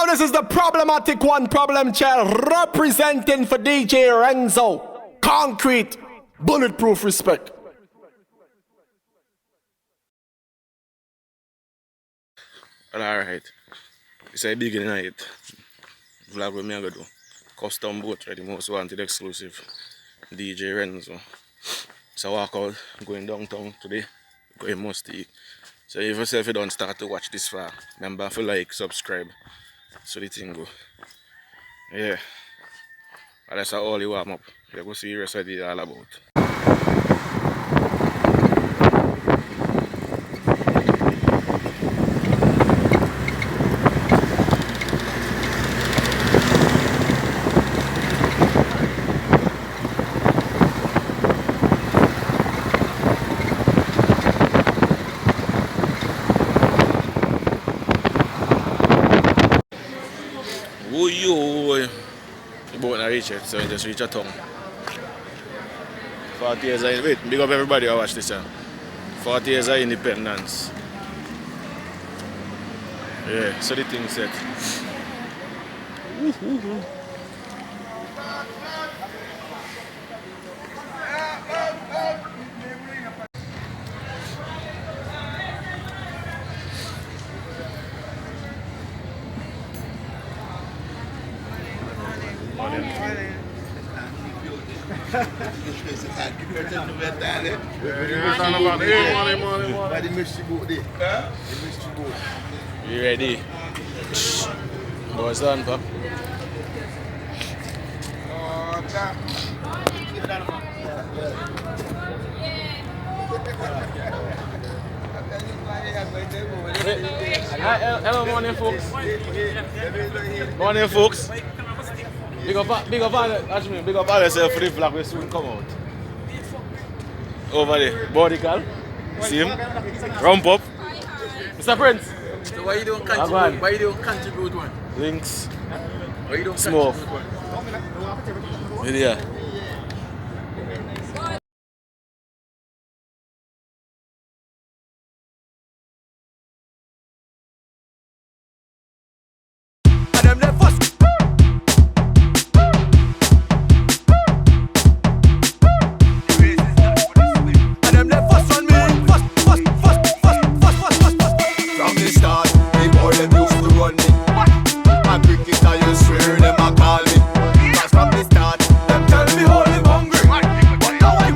this is the problematic one, problem child, representing for DJ Renzo. Concrete, bulletproof respect. Alright, it's a beginning of it. Vlog with me I go do. Custom boat ready, most wanted exclusive. DJ Renzo. So walk out, going downtown today, going musty. So if yourself you don't start to watch this far, remember to like, subscribe. So the thing go. Yeah. And that's all you warm up. You go see the rest of it all about. The boat not reach it, so I just reach a tongue. 40 years of, wait, big up everybody who watch this. 40 years of independence. Yeah, so the thing set. You ready? Boys done, pop. Hello, morning, folks. Morning, folks. Big up all yourself for the vlog will soon come out. Over there, body call. See him? Rump up. Mr. Prince. So why you don't contribute? Why you don't contribute one? Links. Why you don't Smoke. contribute one? Yeah. From the start, them tell me hold him hungry. But now I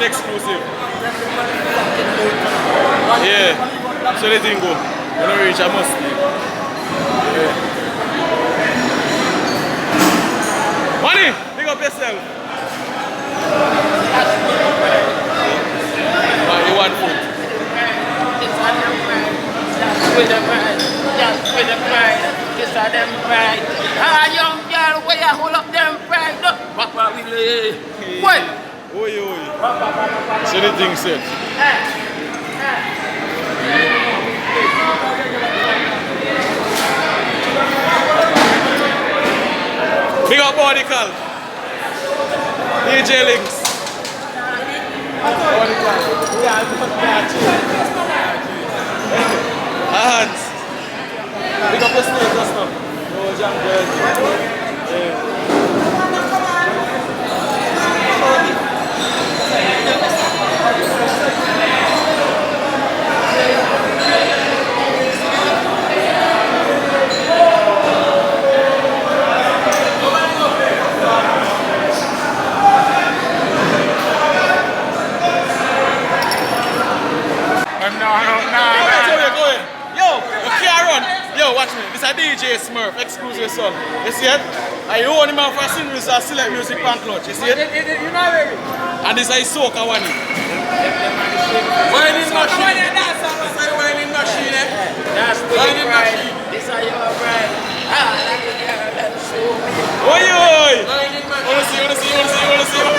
exclusive. Yeah. So the thing go. When I reach, I must leave. Yeah. Money, pick up yourself. You want food? With the pride, just with the pride, kiss of them pride. Ah, young girl, where you hold up them pride? Look, what we lay. What? Oi. So the thing said. Big up body call. DJ Links. Body call. Hands. Big up the snake just now. No jump girls. Go ahead. Yo, you can't run. Yo, watch me. This is a DJ Smurf, exclusive song. You see it? I own him for singles and select music pan clutch. You see it? You know where? And this is soca one. Whining machine. This is whining machine. That's whining machine. This is your bride. Ah, that's so me. Oi. Whining machine. Wanna see.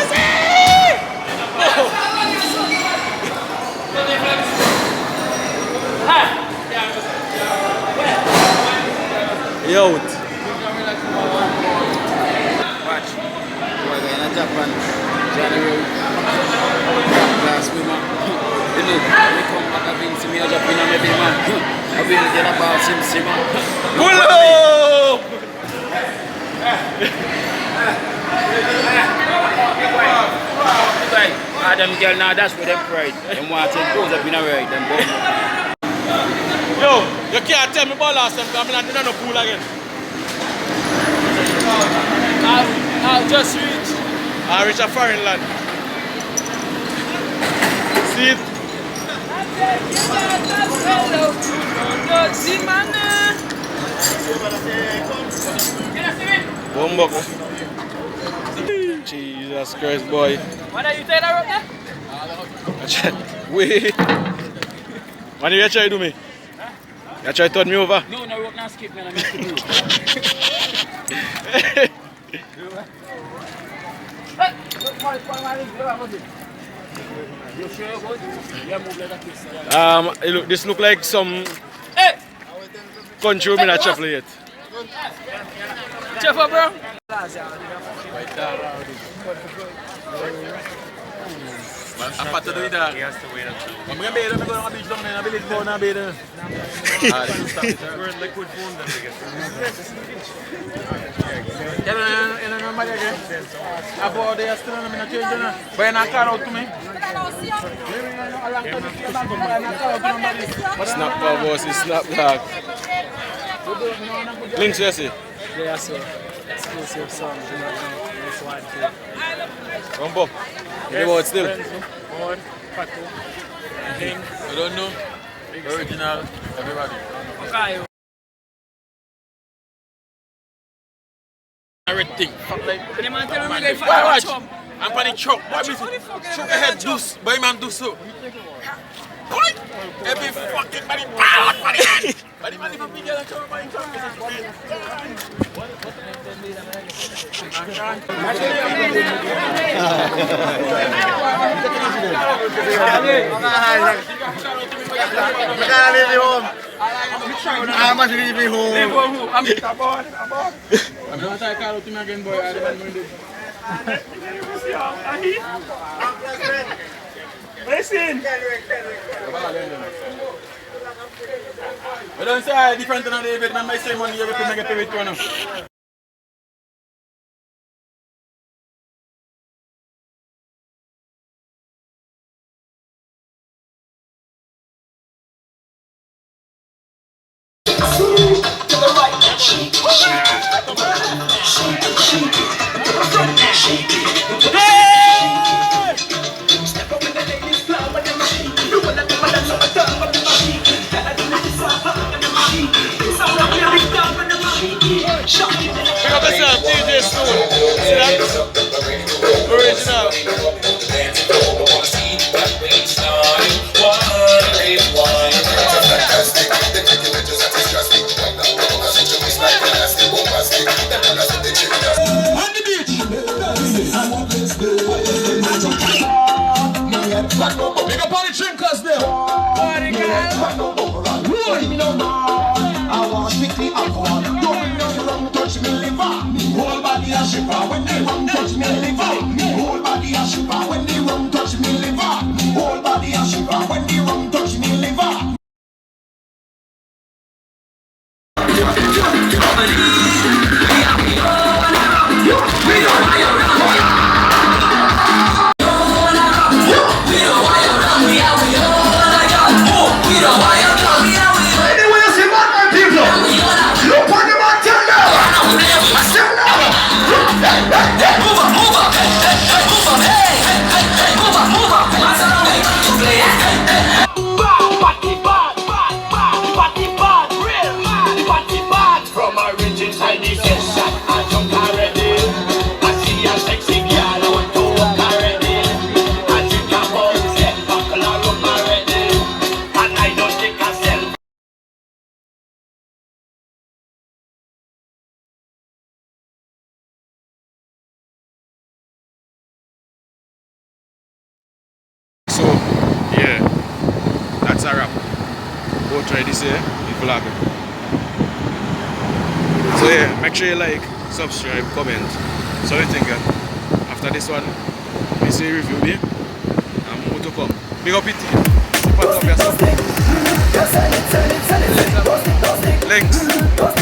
Yo. Watch. We're going to Japan. January. Last week, man. You know, we come back and Vincent, me a Japan and maybe, man. I've been getting about Sim, man. Pull up! Them girl now, that's where them pride. Them want to goes up in a ride. Them both. Yo, you can't tell me about last time because I'm not in a pool again. I'll just reach. I reach a foreign land. See it? Bumbo. Jesus Christ, boy. What are you saying out there? Wait. What are you trying to do me? You try to turn me over? No, rope now skip, man. I meant to do. You sure about it? Yeah, move like that. This look like some country women at Chapel yet. Chef, bro. I'm about to do it. I'm going to be there. I'm going to be down there. I'm going to be there. We're in liquid form then, I guess. I bought the still in a change. But you're not car out to me. Snap boss, it's snap dog. Links, you see? Yeah, so exclusive song. This one too. Rumbo. You know what still? One, Pato, King. I don't know. Original, everybody. Okay. Everything. The man tell me Why they watch? fight. I'm on the truck. Why me? Truck ahead, do. Boy, man, do so. Boy, every fucking body. Body, man, even bigger than truck, body, truck. I'm leave me home. I'm not going to call out to me again, boy. I don't know. Listen. I don't say I'm different than David. Man, I say money every time I get paid to him. stone. See that? Original. Big up on the drinkers there. Party girl. I want strictly alcohol. Don't know the rum touch me liver. Whole body a shiver when the rum touch me liver. Whole body a shiver when the rum touch me liver. Whole body a shiver when the rum touch me liver. So, yeah, that's a wrap. Go try this here, if you like it. So yeah, make sure you like, subscribe, comment. So you think after this one, we see review here, and more to come. Big up it. Links.